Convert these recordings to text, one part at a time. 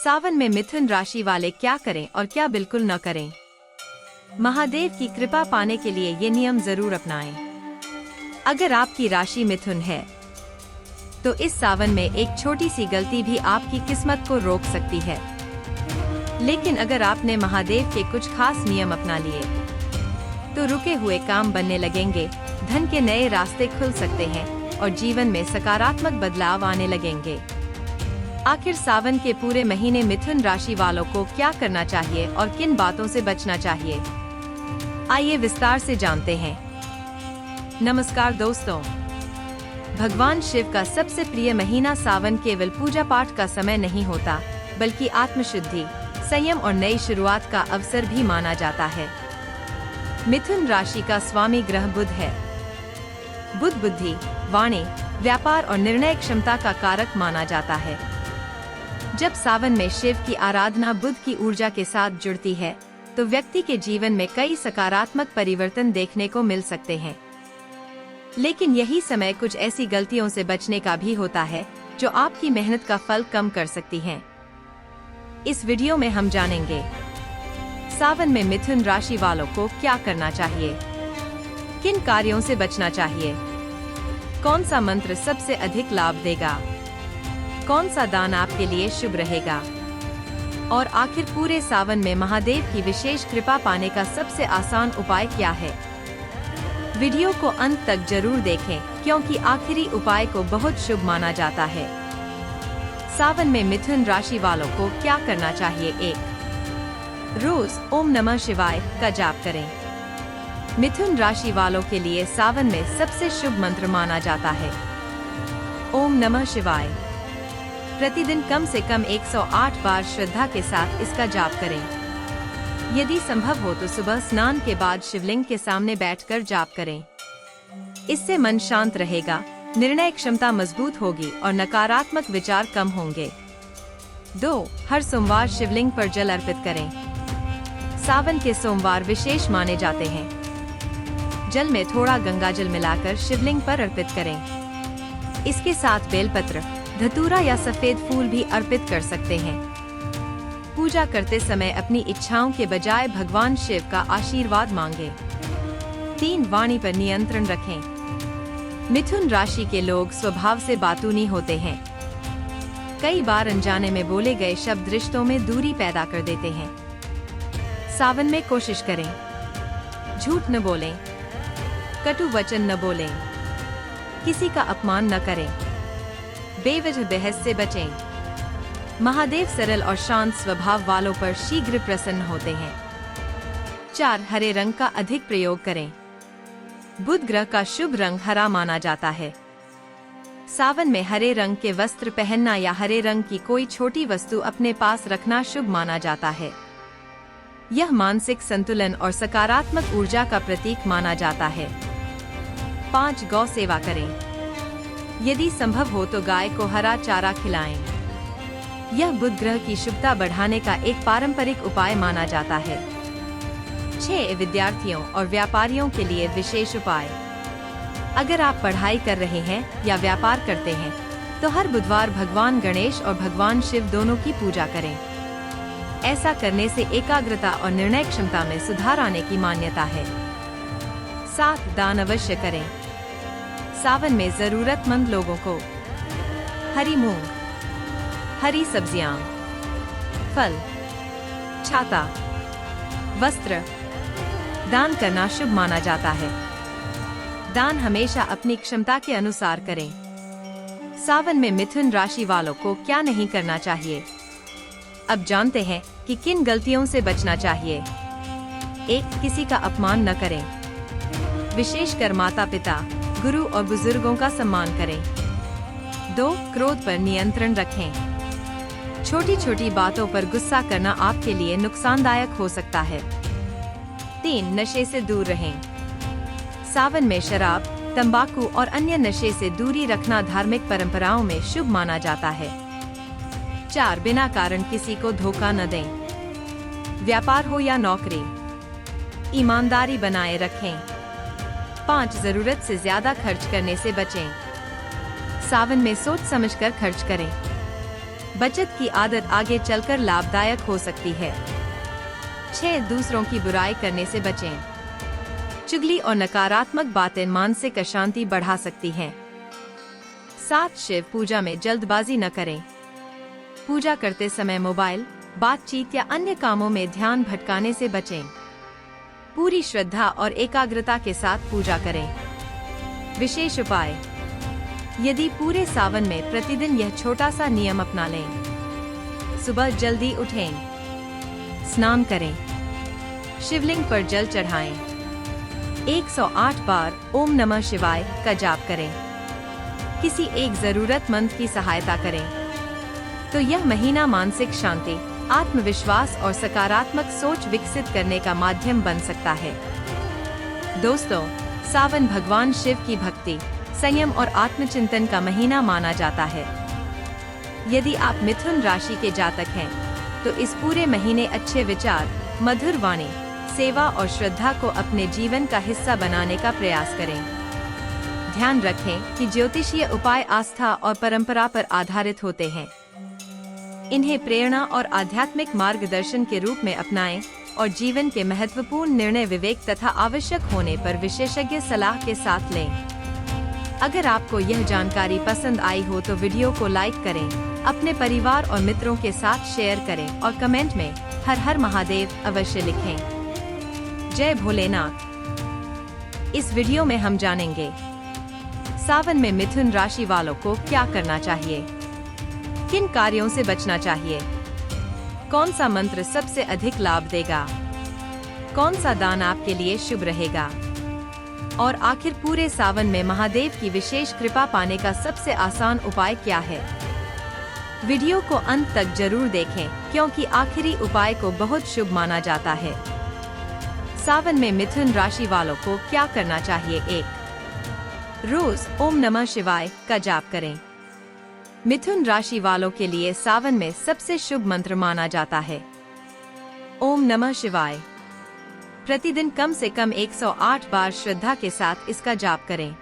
सावन में मिथुन राशि वाले क्या करें और क्या बिल्कुल न करें। महादेव की कृपा पाने के लिए ये नियम जरूर अपनाएं। अगर आपकी राशि मिथुन है तो इस सावन में एक छोटी सी गलती भी आपकी किस्मत को रोक सकती है। लेकिन अगर आपने महादेव के कुछ खास नियम अपना लिए तो रुके हुए काम बनने लगेंगे, धन के नए रास्ते खुल सकते हैं और जीवन में सकारात्मक बदलाव आने लगेंगे। आखिर सावन के पूरे महीने मिथुन राशि वालों को क्या करना चाहिए और किन बातों से बचना चाहिए, आइए विस्तार से जानते हैं। नमस्कार दोस्तों, भगवान शिव का सबसे प्रिय महीना सावन केवल पूजा पाठ का समय नहीं होता, बल्कि आत्मशुद्धि, संयम और नई शुरुआत का अवसर भी माना जाता है। मिथुन राशि का स्वामी ग्रह बुध है। बुध बुद्धि, वाणी, व्यापार और निर्णय क्षमता का कारक माना जाता है। जब सावन में शिव की आराधना बुध की ऊर्जा के साथ जुड़ती है तो व्यक्ति के जीवन में कई सकारात्मक परिवर्तन देखने को मिल सकते हैं। लेकिन यही समय कुछ ऐसी गलतियों से बचने का भी होता है जो आपकी मेहनत का फल कम कर सकती हैं। इस वीडियो में हम जानेंगे सावन में मिथुन राशि वालों को क्या करना चाहिए, किन कार्यों से बचना चाहिए, कौन सा मंत्र सबसे अधिक लाभ देगा, कौन सा दान आपके लिए शुभ रहेगा, और आखिर पूरे सावन में महादेव की विशेष कृपा पाने का सबसे आसान उपाय क्या है। वीडियो को अंत तक जरूर देखें, क्योंकि आखिरी उपाय को बहुत शुभ माना जाता है। सावन में मिथुन राशि वालों को क्या करना चाहिए। 1. रोज ओम नमः शिवाय का जाप करें। मिथुन राशि वालों के लिए सावन में सबसे शुभ मंत्र माना जाता है ओम नमः शिवाय। प्रतिदिन कम से कम 108 बार श्रद्धा के साथ इसका जाप करें। यदि संभव हो तो सुबह स्नान के बाद शिवलिंग के सामने बैठकर जाप करें। इससे मन शांत रहेगा, निर्णय क्षमता मजबूत होगी और नकारात्मक विचार कम होंगे। 2. हर सोमवार शिवलिंग पर जल अर्पित करें। सावन के सोमवार विशेष माने जाते हैं। जल में थोड़ा गंगाजल मिलाकर शिवलिंग पर अर्पित करें। इसके साथ बेलपत्र, धतूरा या सफेद फूल भी अर्पित कर सकते हैं। पूजा करते समय अपनी इच्छाओं के बजाय भगवान शिव का आशीर्वाद मांगे। 3. वाणी पर नियंत्रण रखें। मिथुन राशि के लोग स्वभाव से बातूनी होते हैं। कई बार अनजाने में बोले गए शब्द रिश्तों में दूरी पैदा कर देते हैं। सावन में कोशिश करें झूठ न बोलें, कटु वचन न बोलें, किसी का अपमान न करें, बेवजह बहस से बचें। महादेव सरल और शांत स्वभाव वालों पर शीघ्र प्रसन्न होते हैं। 4. हरे रंग का अधिक प्रयोग करें। बुध ग्रह का शुभ रंग हरा माना जाता है। सावन में हरे रंग के वस्त्र पहनना या हरे रंग की कोई छोटी वस्तु अपने पास रखना शुभ माना जाता है। यह मानसिक संतुलन और सकारात्मक ऊर्जा का प्रतीक माना जाता है। 5. गौ सेवा करें। यदि संभव हो तो गाय को हरा चारा खिलाएं। यह बुध ग्रह की शुभता बढ़ाने का एक पारंपरिक उपाय माना जाता है। 6. विद्यार्थियों और व्यापारियों के लिए विशेष उपाय। अगर आप पढ़ाई कर रहे हैं या व्यापार करते हैं तो हर बुधवार भगवान गणेश और भगवान शिव दोनों की पूजा करें। ऐसा करने से एकाग्रता और निर्णय क्षमता में सुधार आने की मान्यता है। 7. दान अवश्य करें। सावन में जरूरतमंद लोगों को हरी मूंग, हरी सब्जियां, फल, छाता, वस्त्र दान करना शुभ माना जाता है। दान हमेशा अपनी क्षमता के अनुसार करें। सावन में मिथुन राशि वालों को क्या नहीं करना चाहिए। अब जानते हैं कि किन गलतियों से बचना चाहिए। 1. किसी का अपमान न करें। विशेषकर माता पिता, गुरु और बुजुर्गों का सम्मान करें। 2. क्रोध पर नियंत्रण रखें। छोटी छोटी बातों पर गुस्सा करना आपके लिए नुकसानदायक हो सकता है। 3. नशे से दूर रहें। सावन में शराब, तंबाकू और अन्य नशे से दूरी रखना धार्मिक परंपराओं में शुभ माना जाता है। 4. बिना कारण किसी को धोखा न दें। व्यापार हो या नौकरी, ईमानदारी बनाए रखें। 5. जरूरत से ज्यादा खर्च करने से बचें। सावन में सोच समझकर खर्च करें। बचत की आदत आगे चलकर लाभदायक हो सकती है। 6. दूसरों की बुराई करने से बचें। चुगली और नकारात्मक बातें मानसिक अशांति बढ़ा सकती हैं। 7. शिव पूजा में जल्दबाजी न करें। पूजा करते समय मोबाइल, बातचीत या अन्य कामों में ध्यान भटकाने से बचें। पूरी श्रद्धा और एकाग्रता के साथ पूजा करें। विशेष उपाय: यदि पूरे सावन में प्रतिदिन यह छोटा सा नियम अपना लें। सुबह जल्दी उठें, स्नान करें, शिवलिंग पर जल चढ़ाएं, 108 बार ओम नमः शिवाय का जाप करें, किसी एक जरूरतमंद की सहायता करें, तो यह महीना मानसिक शांति, आत्मविश्वास और सकारात्मक सोच विकसित करने का माध्यम बन सकता है। दोस्तों, सावन भगवान शिव की भक्ति, संयम और आत्मचिंतन का महीना माना जाता है। यदि आप मिथुन राशि के जातक हैं, तो इस पूरे महीने अच्छे विचार, मधुर वाणी, सेवा और श्रद्धा को अपने जीवन का हिस्सा बनाने का प्रयास करें। ध्यान रखें कि ज्योतिषीय उपाय आस्था और परंपरा पर आधारित होते हैं। इन्हें प्रेरणा और आध्यात्मिक मार्गदर्शन के रूप में अपनाएं और जीवन के महत्वपूर्ण निर्णय विवेक तथा आवश्यक होने पर विशेषज्ञ सलाह के साथ लें। अगर आपको यह जानकारी पसंद आई हो तो वीडियो को लाइक करें, अपने परिवार और मित्रों के साथ शेयर करें और कमेंट में हर हर महादेव अवश्य लिखें। जय भोलेनाथ। इस वीडियो में हम जानेंगे सावन में मिथुन राशि वालों को क्या करना चाहिए, किन कार्यों से बचना चाहिए, कौन सा मंत्र सबसे अधिक लाभ देगा, कौन सा दान आपके लिए शुभ रहेगा, और आखिर पूरे सावन में महादेव की विशेष कृपा पाने का सबसे आसान उपाय क्या है। वीडियो को अंत तक जरूर देखें, क्योंकि आखिरी उपाय को बहुत शुभ माना जाता है। सावन में मिथुन राशि वालों को क्या करना चाहिए। 1. रोज ओम नमः शिवाय का जाप करें। मिथुन राशि वालों के लिए सावन में सबसे शुभ मंत्र माना जाता है ओम नमः शिवाय। प्रतिदिन कम से कम 108 बार श्रद्धा के साथ इसका जाप करें।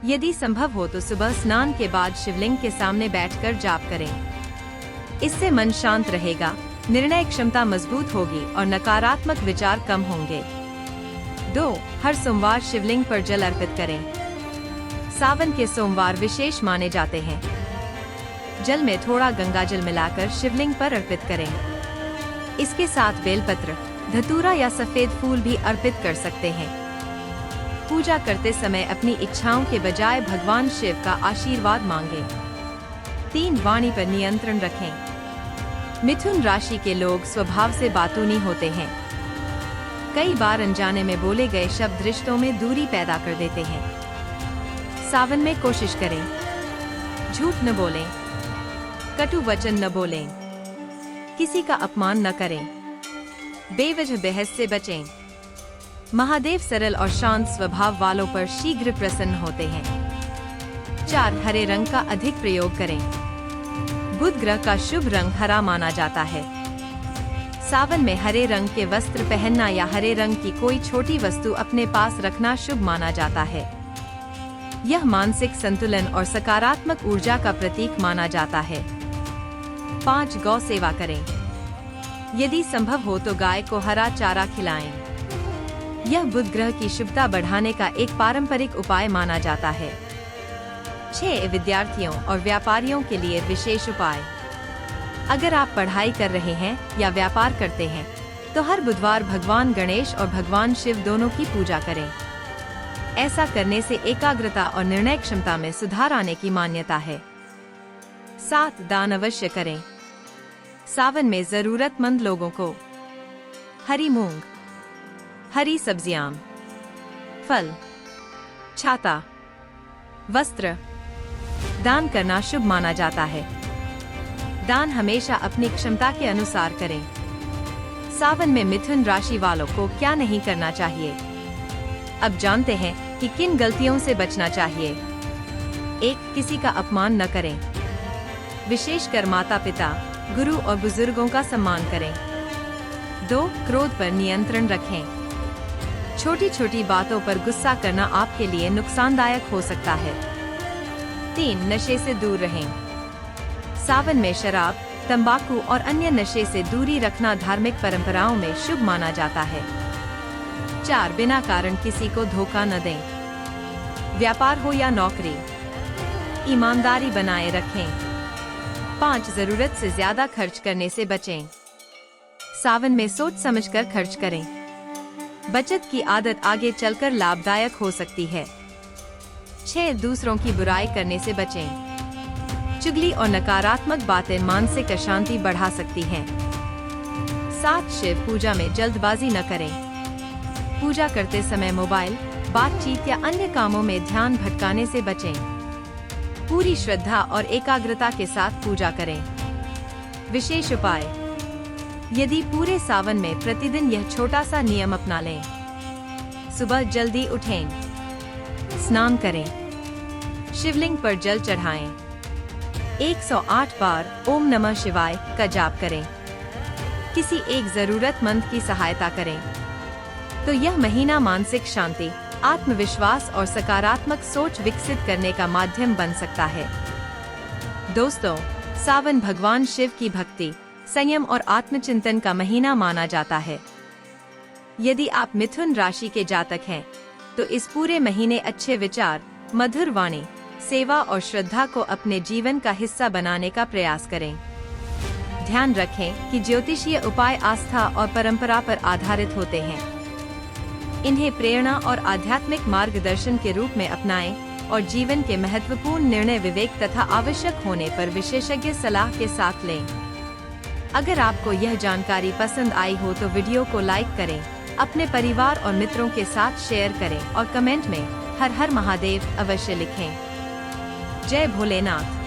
यदि संभव हो तो सुबह स्नान के बाद शिवलिंग के सामने बैठकर जाप करें। इससे मन शांत रहेगा, निर्णय क्षमता मजबूत होगी और नकारात्मक विचार कम होंगे। 2. हर सोमवार शिवलिंग पर जल अर्पित करें। सावन के सोमवार विशेष माने जाते हैं। जल में थोड़ा गंगाजल मिलाकर शिवलिंग पर अर्पित करें। इसके साथ बेलपत्र, धतूरा या सफेद फूल भी अर्पित कर सकते हैं। पूजा करते समय अपनी इच्छाओं के बजाय भगवान शिव का आशीर्वाद मांगें। 3. वाणी पर नियंत्रण रखें। मिथुन राशि के लोग स्वभाव से बातूनी होते हैं। कई बार अनजाने में बोले गए शब्द रिश्तों में दूरी पैदा कर देते हैं। सावन में कोशिश करें झूठ न बोलें, कटु वचन न बोलें, किसी का अपमान न करें, बेवजह बहस से बचें। महादेव सरल और शांत स्वभाव वालों पर शीघ्र प्रसन्न होते हैं। 4. हरे रंग का अधिक प्रयोग करें। बुध ग्रह का शुभ रंग हरा माना जाता है। सावन में हरे रंग के वस्त्र पहनना या हरे रंग की कोई छोटी वस्तु अपने पास रखना शुभ माना जाता है। यह मानसिक संतुलन और सकारात्मक ऊर्जा का प्रतीक माना जाता है। 5. गौ सेवा करें। यदि संभव हो तो गाय को हरा चारा खिलाएं। यह बुध ग्रह की शुभता बढ़ाने का एक पारंपरिक उपाय माना जाता है। 6. विद्यार्थियों और व्यापारियों के लिए विशेष उपाय। अगर आप पढ़ाई कर रहे हैं या व्यापार करते हैं तो हर बुधवार भगवान गणेश और भगवान शिव दोनों की पूजा करें। ऐसा करने से एकाग्रता और निर्णय क्षमता में सुधार आने की मान्यता है। 7. दान अवश्य करें। सावन में जरूरतमंद लोगों को हरी मूंग, हरी सब्जियां, फल, छाता, वस्त्र दान करना शुभ माना जाता है। दान हमेशा अपनी क्षमता के अनुसार करें। सावन में मिथुन राशि वालों को क्या नहीं करना चाहिए। अब जानते हैं कि किन गलतियों से बचना चाहिए। 1. किसी का अपमान न करें। विशेषकर माता पिता, गुरु और बुजुर्गों का सम्मान करें। 2. क्रोध पर नियंत्रण रखें। छोटी छोटी बातों पर गुस्सा करना आपके लिए नुकसानदायक हो सकता है। 3. नशे से दूर रहें। सावन में शराब, तंबाकू और अन्य नशे से दूरी रखना धार्मिक परंपराओं में शुभ माना जाता है। 4. बिना कारण किसी को धोखा न दें। व्यापार हो या नौकरी, ईमानदारी बनाए रखें। 5. जरूरत से ज्यादा खर्च करने से बचें। सावन में सोच समझकर खर्च करें। बचत की आदत आगे चलकर लाभदायक हो सकती है। 6. दूसरों की बुराई करने से बचें। चुगली और नकारात्मक बातें मानसिक अशांति बढ़ा सकती हैं। 7. शिव पूजा में जल्दबाजी न करें। पूजा करते समय मोबाइल, बातचीत या अन्य कामों में ध्यान भटकाने से बचें। पूरी श्रद्धा और एकाग्रता के साथ पूजा करें। विशेष उपाय: यदि पूरे सावन में प्रतिदिन यह छोटा सा नियम अपना लें। सुबह जल्दी उठें, स्नान करें, शिवलिंग पर जल चढ़ाएं, 108 बार ओम नमः शिवाय का जाप करें, किसी एक जरूरतमंद की सहायता करें, तो यह महीना मानसिक शांति, आत्मविश्वास और सकारात्मक सोच विकसित करने का माध्यम बन सकता है। दोस्तों, सावन भगवान शिव की भक्ति, संयम और आत्मचिंतन का महीना माना जाता है। यदि आप मिथुन राशि के जातक हैं, तो इस पूरे महीने अच्छे विचार, मधुर वाणी, सेवा और श्रद्धा को अपने जीवन का हिस्सा बनाने का प्रयास करें। ध्यान रखें कि ज्योतिषीय उपाय आस्था और परंपरा पर आधारित होते हैं। इन्हें प्रेरणा और आध्यात्मिक मार्गदर्शन के रूप में अपनाएं और जीवन के महत्वपूर्ण निर्णय विवेक तथा आवश्यक होने पर विशेषज्ञ सलाह के साथ लें। अगर आपको यह जानकारी पसंद आई हो तो वीडियो को लाइक करें, अपने परिवार और मित्रों के साथ शेयर करें और कमेंट में हर हर महादेव अवश्य लिखें। जय भोलेनाथ।